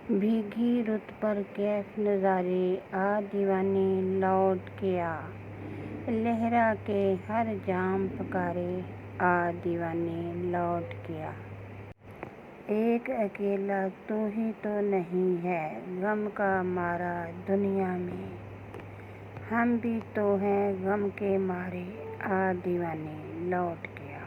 بھیگی رت پر کیف نظارے آ دیوانے لوٹ کے آ، لہرا کے ہر جام پکارے آ دیوانے لوٹ کے آ۔ ایک اکیلا تو ہی تو نہیں ہے غم کا مارا دنیا میں، ہم بھی تو ہیں غم کے مارے آ دیوانے لوٹ کے آ۔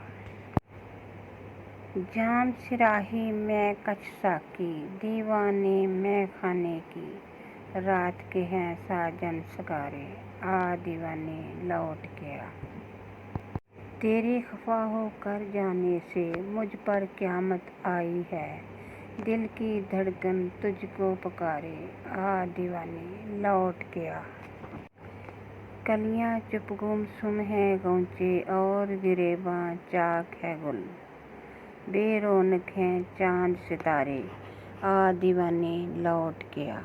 جام صراحی میں کچھ ساقی دیوانے مے خانے کی، رات کے ہیں ساجن سگارے آ دیوانے لوٹ کے آ۔ تیرے خفا ہو کر جانے سے مجھ پر قیامت آئی ہے، دل کی دھڑکن تجھ کو پکارے آ دیوانے لوٹ کے آ۔ کلیاں چپ گم سم ہیں غنچے اور گریباں چاک ہے گل، بے رونق ہیں چاند ستارے آ دیوانے لوٹ کے آ۔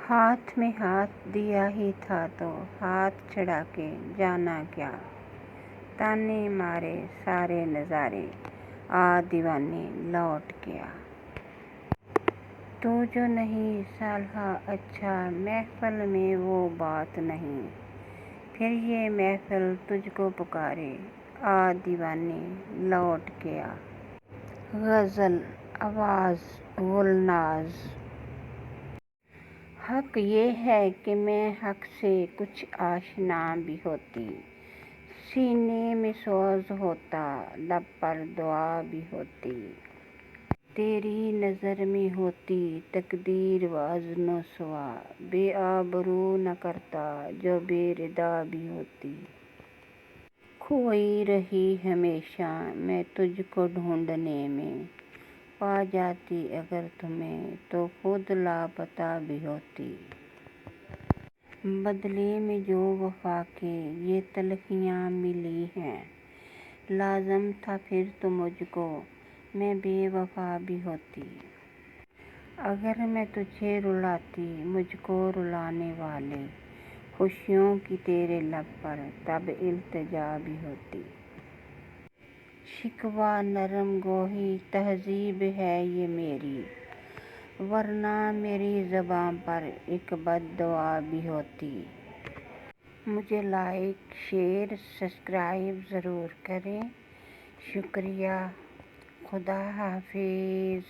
ہاتھ میں ہاتھ دیا ہی تھا تو ہاتھ چھڑا کے جانا کیا، تانے مارے سارے نظارے آ دیوانے لوٹ کے آ۔ تو جو نہیں صالحہ اچھا محفل میں وہ بات نہیں، پھر یہ محفل تجھ کو پکارے آ دیوانے لوٹ کے آ۔ غزل آواز گلناز۔ حق یہ ہے کہ میں حق سے کچھ آشنا بھی ہوتی، سینے میں سوز ہوتا لب پر دعا بھی ہوتی، تیری نظر میں ہوتی تقدیر وزن و سوا، بے آبرو نہ کرتا جو بے ردا بھی ہوتی۔ کھوئی رہی ہمیشہ میں تجھ کو ڈھونڈنے میں، پا جاتی اگر تمہیں تو خود لاپتہ بھی ہوتی۔ بدلے میں جو وفا کے یہ تلخیاں ملی ہیں، لازم تھا پھر تو مجھ کو میں بے وفا بھی ہوتی۔ اگر میں تجھے رلاتی مجھ کو رلانے والے، خوشیوں کی تیرے لب پر تب التجا بھی ہوتی۔ شکوہ نرم گوئی تہذیب ہے یہ میری، ورنہ میری زباں پر ایک بد دعا بھی ہوتی۔ مجھے لائک شیئر سبسکرائب ضرور کریں، شکریہ، خدا حافظ۔